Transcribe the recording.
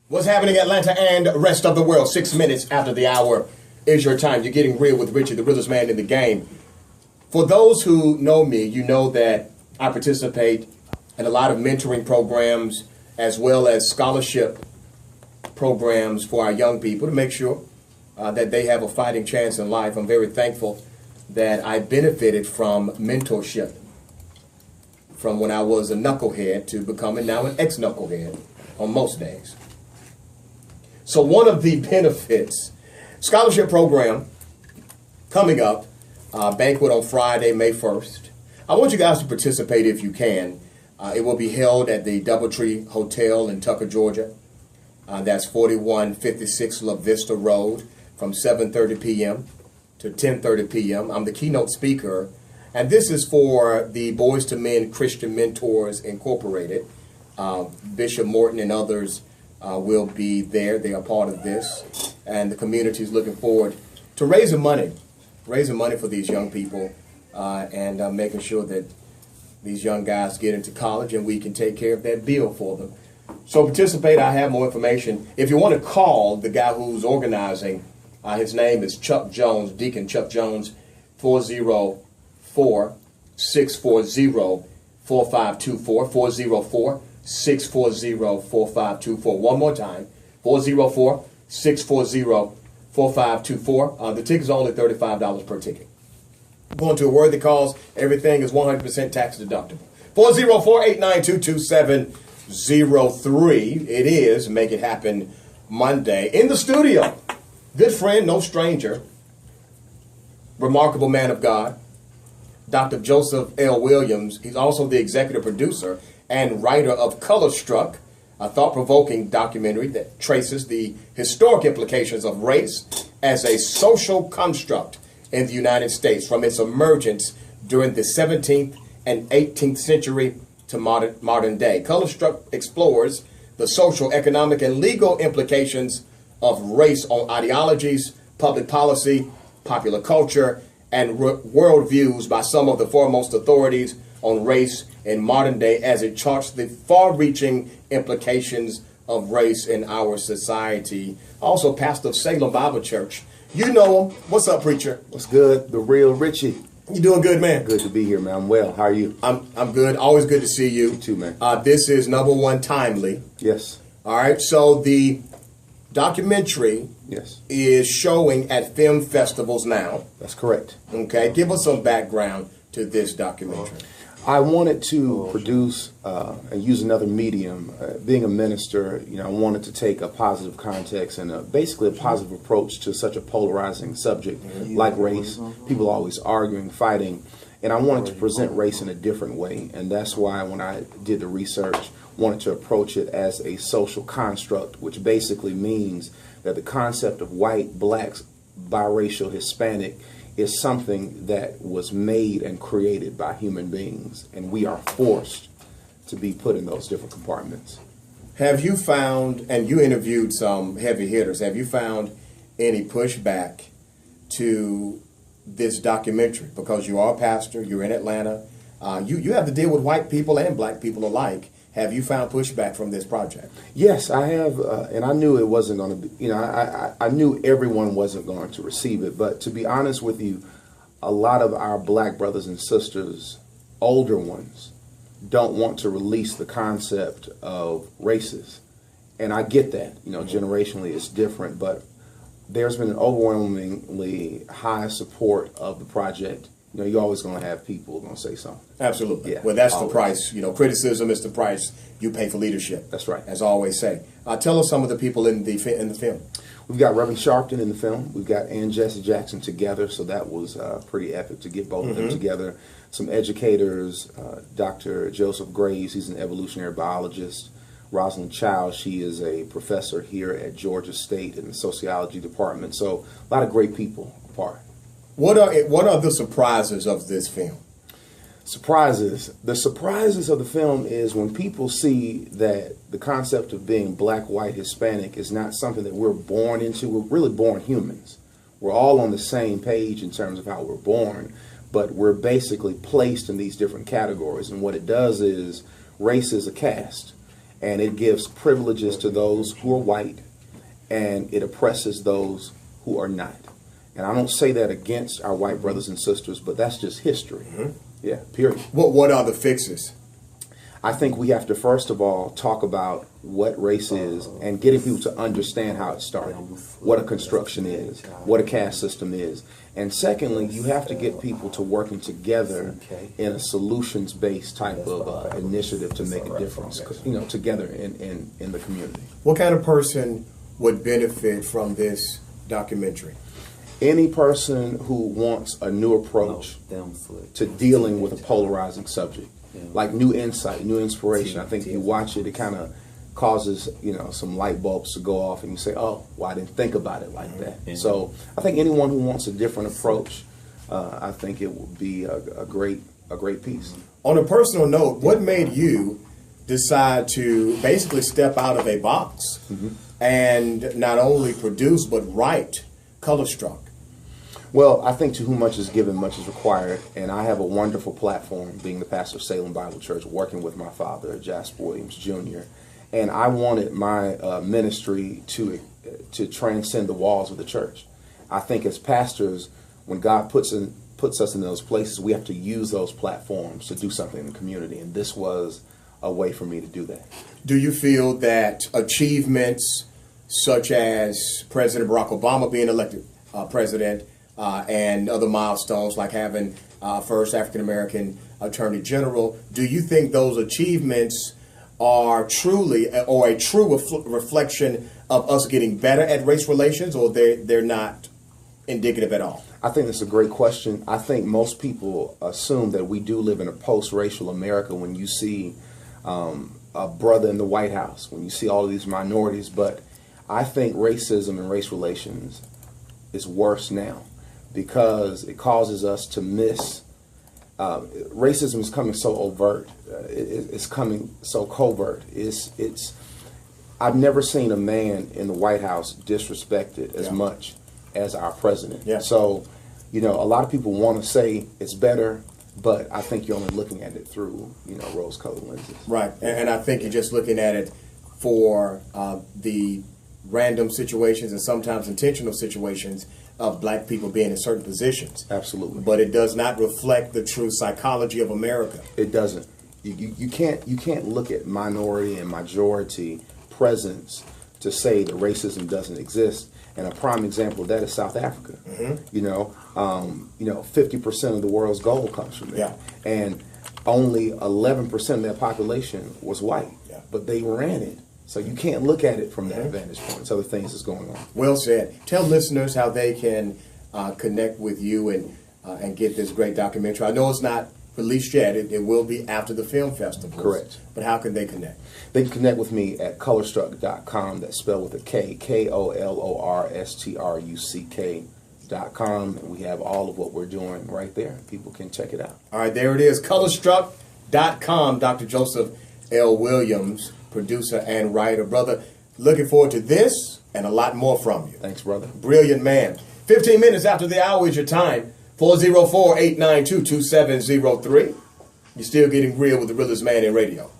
What's happening, Atlanta and rest of the world? 6 minutes after the hour is your time. You're getting real with Richie, the realest man in the game. For those who know me, you know that I participate in a lot of mentoring programs as well as scholarship programs for our young people to make sure that they have a fighting chance in life. I'm very thankful that I benefited from mentorship from when I was a knucklehead to becoming now an ex-knucklehead on most days. So one of the benefits, scholarship program coming up, banquet on Friday, May 1st. I want you guys to participate if you can. It will be held at the Doubletree Hotel in Tucker, Georgia. That's 4156 La Vista Road from 7:30 p.m. to 10:30 p.m. I'm the keynote speaker, and this is for the Boys to Men Christian Mentors Incorporated. Bishop Morton and others will be there. They are part of this, and the community is looking forward to raising money for these young people and making sure that these young guys get into college and we can take care of that bill for them. So participate. I have more information. If you want to call the guy who's organizing, his name is Chuck Jones, Deacon Chuck Jones, 404-640-4524, 404-640-4524. One more time, 404-640-4524. The ticket's only $35 per ticket. Going to a worthy cause, everything is 100% tax deductible. 404-892-2703. It is Make It Happen Monday. In the studio, good friend, no stranger, remarkable man of God, Dr. Joseph L. Williams. He's also the executive producer and writer of Color Struck, a thought-provoking documentary that traces the historic implications of race as a social construct in the United States, from its emergence during the 17th and 18th century to modern day. Color Struck explores the social, economic, and legal implications of race on ideologies, public policy, popular culture, and worldviews by some of the foremost authorities on race in modern day, as it charts the far-reaching implications of race in our society. Also, pastor of Salem Bible Church. You know him. What's up, preacher? What's good? The real Richie. You doing good, man? Good to be here, man. I'm well. How are you? I'm good. Always good to see you. You too, man. This is number one timely. Yes. All right. So the documentary is showing at film festivals now. That's correct. Okay. Give us some background to this documentary. I wanted to produce and use another medium. Being a minister, I wanted to take a positive context and basically a positive approach to such a polarizing subject like race. People always arguing, fighting, and I wanted to present race in a different way. And that's why when I did the research, wanted to approach it as a social construct, which basically means that the concept of white, blacks, biracial, Hispanic is something that was made and created by human beings, and we are forced to be put in those different compartments. Have you found, and you interviewed some heavy hitters, have you found any pushback to this documentary? Because you are a pastor, you're in Atlanta, you have to deal with white people and black people alike. Have you found pushback from this project? Yes, I have, and I knew it wasn't going to be, I knew everyone wasn't going to receive it, but to be honest with you, a lot of our black brothers and sisters, older ones, don't want to release the concept of races. And I get that, generationally it's different, but there's been an overwhelmingly high support of the project. You're always going to have people going to say something. Absolutely. Yeah, well, that's always. The price. Criticism is the price you pay for leadership. That's right. As I always say. Tell us some of the people in the film. We've got Reverend Sharpton in the film. We've got Ann Jesse Jackson together, so that was pretty epic to get both of them together. Some educators, Dr. Joseph Graves, he's an evolutionary biologist. Rosalind Childs, she is a professor here at Georgia State in the sociology department. So a lot of great people a part. What are the surprises of this film? Surprises. The surprises of the film is when people see that the concept of being black, white, Hispanic is not something that we're born into. We're really born humans. We're all on the same page in terms of how we're born, but we're basically placed in these different categories. And what it does is race is a caste. and it gives privileges to those who are white, and it oppresses those who are not. And I don't say that against our white brothers and sisters, but that's just history. Yeah, period. What are the fixes? I think we have to, first of all, talk about what race is and getting people to understand how it started, what a construction is, what a caste system is. And secondly, you have to get people to working together in a solutions-based type of initiative to make a difference, together in the community. What kind of person would benefit from this documentary? Any person who wants a new approach to dealing with a polarizing subject. Like new insight, new inspiration. I think if you watch it, it kind of causes, some light bulbs to go off and you say, oh, well, I didn't think about it like that. So I think anyone who wants a different approach, I think it would be a great piece. On a personal note, what made you decide to basically step out of a box and not only produce but write Color Struck? Well, I think to whom much is given, much is required, and I have a wonderful platform being the pastor of Salem Bible Church, working with my father, Jasper Williams Jr., and I wanted my ministry to transcend the walls of the church. I think as pastors, when God puts us in those places, we have to use those platforms to do something in the community, and this was a way for me to do that. Do you feel that achievements such as President Barack Obama being elected president, and other milestones like having first African-American Attorney General, do you think those achievements are truly or a true reflection of us getting better at race relations, or they're not indicative at all? I think that's a great question. I think most people assume that we do live in a post-racial America when you see a brother in the White House, when you see all of these minorities, but I think racism and race relations is worse now, because it causes us to miss. Racism is coming so overt. It's coming so covert. I've never seen a man in the White House disrespected as much as our president. Yeah. So, a lot of people want to say it's better, but I think you're only looking at it through, rose-colored lenses. Right, and I think you're just looking at it for the random situations and sometimes intentional situations of black people being in certain positions. Absolutely. But it does not reflect the true psychology of America. It doesn't. You can't look at minority and majority presence to say that racism doesn't exist. And a prime example of that is South Africa. 50% of the world's gold comes from there. Yeah. And only 11% of their population was white. Yeah. But they ran it. So you can't look at it from that vantage point. It's other things that's going on. Well said. Tell listeners how they can connect with you and get this great documentary. I know it's not released yet. It will be after the film festival. Correct. But how can they connect? They can connect with me at colorstruck.com. That's spelled with a K, KOLORSTRUCK.com. And we have all of what we're doing right there. People can check it out. All right, there it is, colorstruck.com. Dr. Joseph L. Williams, producer and writer. Brother, looking forward to this and a lot more from you. Thanks, brother. Brilliant man. 15 minutes after the hour is your time. 404-892-2703. You're still getting real with the realest man in radio.